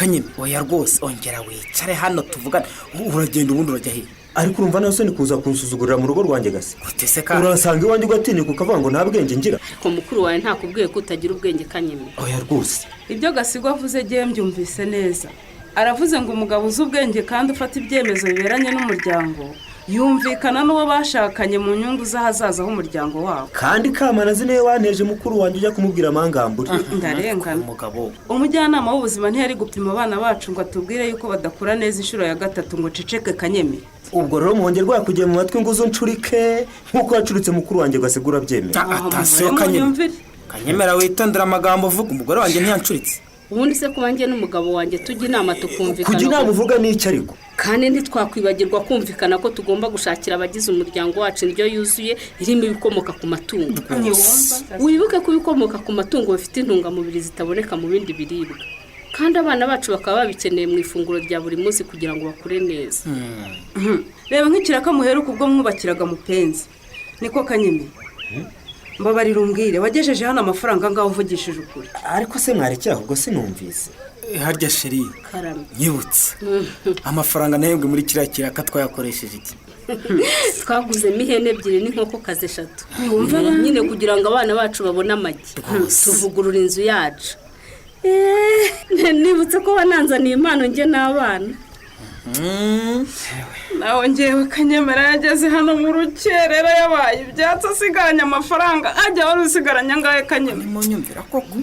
kanyine oya rwose ongera wicare hano tuvugane uragenda ubundi urajya he ariko urumva nawe ni kuza kunsuzugurira mu rugo rwanjye gase utese ka urasanga iwanjye ugatinyuka ukavuga ngo nta bwenge ngira ariko mukuru wawe ntakubwiye ko utagira ubwenge kanyine oya rwose ibyo Gasigwa avuze giye mbyumvise neza aravuze ngo umugabo uzi ubwenge kandi ufata ibyemezo biberanye n'umuryango yumvikana n'uwo bashakanye mu nyungu z'ahazaza h'umuryango wabo kandi Kamanazi niwe waneje mukuru wanjye ujya kumubwira amangambure ndarengana umugabo umujyanama w'ubuzima ntiyari gupima abana bacu ngo atubwire yuko badakura neza inshuro ya gatatu ngo ceceke kanyeme ubwo rero muhongera rwakugiye mu matwi ngo uzuncurike nk'uko wacuritse mukuru wanjye Gasigura byemeye atasiyo kanyemera witondera amagambo uvuga umugore wanjye ntiyancuritse ubundi se kuba njye n'umugabo wanjye tujya inama tukumvikana kujya inama uvuga n'icyo ariko kandi ntitwakwibagirwa kumvikana ko tugomba gushakira abagize umuryango wacu indyo yuzuye irimo ibikomoka ku matungo wibuke ko ibikomoka ku matungo bifite intungamubiri zitaboneka mu bindi biribwa kandi abana bacu bakaba babikeneye mu ifunguro rya buri munsi kugira ngo bakure neza reba nk'ikiraka muheruka ubwo mwubakiraga mupenzi niko kanyeme mbabarira umbwire wagejeje hano amafaranga ngaho uvugishije ukuri ariko se mwarekera ahubwo sinumvise harya sheri nyibutse amafaranga nahembwe muri kiriya kiraka twayakoresheje iki twaguzemo ihene ebyiri n'inkokokazi 3 nyine kugira ngo abana bacu babone amagi tuvugurura inzu yacu nibutse ko wananzaniye impano njye n'abana nawe ngewe kanyemera yageze hano mu rukerera yabaye ibyatsi asiganya amafaranga ajya wari usigaranye angahe kanyeme munyumvira koko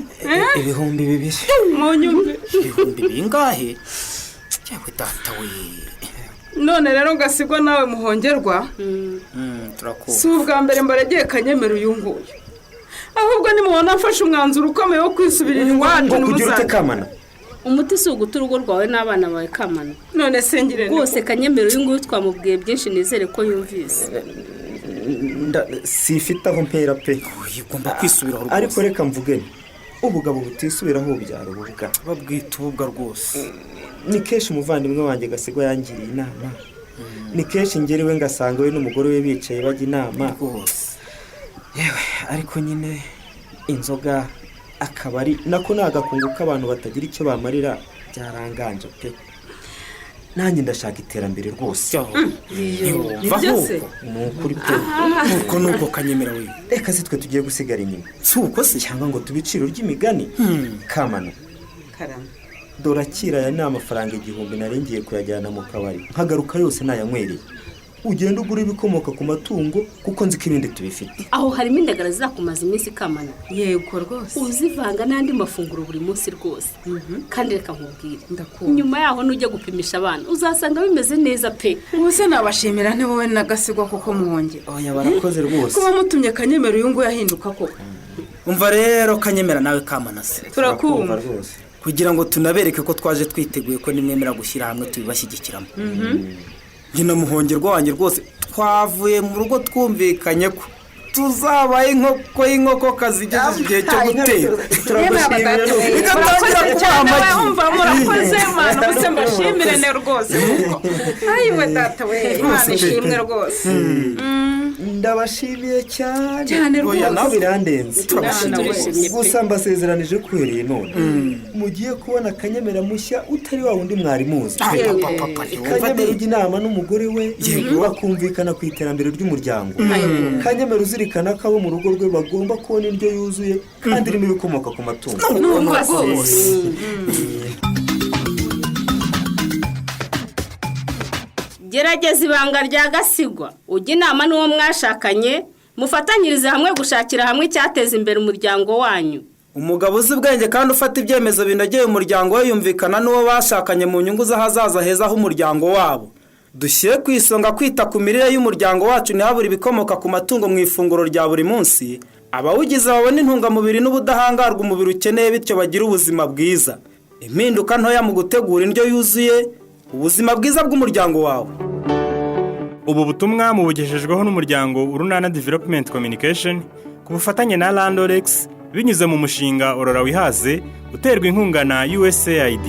ibihumbi 2 munyumvira ibihumbi bingahe cyangwa data we none rero Gasigwa nawe muhongerwa turakuba si ubwa mbere mbaragiye kanyemera uyu nguyu ahubwo nimubona afashe umwanzuro ukomeye wo kwisubirira iwacu n'ubuzima umuti si uguta urugo rwawe n'abana bawe Kamana none sengire rwose kanyemera uyu nguyu twamubwiye byinshi nizere ko yumvise sifite aho mpera pe ugomba kwisubiraho rwose ariko reka mvuge ubugabo butisubiraho byaro ububwa babwita ububwa rwose ni kenshi umuvandimwe wanjye Gasigwa yangiriye inama ni kenshi ngeriwe ngasanga we n'umugore we bicaye bajya inama rwose yewe ariko nyine inzoga akabari nako nagakungu k'abantu batagira icyo bamarira byaranganje pe nanjye ndashaka iterambere rwose nukuri pe nuko kanyemera we reka se twe tugiye gusigara inyuma si uko se cyangwa ngo tubiciro ry'imigani Kamana dore akira ya n'amafaranga 1000 narengiye kuyajyana mu kabari nkagaruka yose nayanywereye ugenda ugura ibikomoka ku matungo kuko nzi ko ibindi tubifite aho harimo indagara zakumaza iminsi Kamana yego rwose uzivanga n'andi mafunguro buri munsi rwose kandi reka nkubwire nyuma yaho nujya gupimisha abana uzasanga bimeze neza pe ubuse nabashimira nte wowe na Gasigwa kuko muhonge oya barakoze rwose kuba mutumye kanyemera uyu nguyu yahinduka koko umva rero kanyemera nawe Kamana se turakumva rwose kugira ngo tunabereke ko twaje twiteguye ko nimwemera gushyira hamwe tubibashyigikiramo nyina muhongerwa wanjye rwose twavuye mu rugo twumvikanye ko tuzabaye inkoko y'inkokokazi igeze igihe cyo gutera bigatangira kuba amagi murakoze mwana ubuse mbashimire ne rwose ayiwe data we imana ishimwe rwose ndabashimiye cyane rwose nawe birandenze turabashimye gusa mbasezeranije kwereye none mugiye kubona kanyemera mushya utari wa wundi mwari muzi kanyemera ujya inama n'umugore we bakumvikana ku iterambere ry'umuryango kanyemera uzirikana ko abo mu rugo rwe bagomba kubona indyo yuzuye kandi irimo ibikomoka ku matungo gerageza ibanga rya Gasigwa ujya inama n'uwo mwashakanye mufatanyirize hamwe gushakira hamwe icyateza imbere umuryango wanyu umugabo uzi ubwenge kandi ufata ibyemezo binogeye umuryango we yumvikana n'uwo bashakanye mu nyungu z'ahazaza heza h'umuryango wabo dushyire ku isonga kwita ku mirire y'umuryango wacu ntihabure ibikomoka ku matungo mu ifunguro rya buri munsi abawugize babona intungamubiri n'ubudahangarwa umubiri ukeneye bityo bagira ubuzima bwiza impinduka ntoya mu gutegura indyo yuzuye ubuzima bwiza bw'umuryango wawe ubu butumwa mubugejejweho n'umuryango Urunana Development Communication ku bufatanye na Landorex binyuze mu mushinga Orora Wihaze uterwa inkunga na USAID.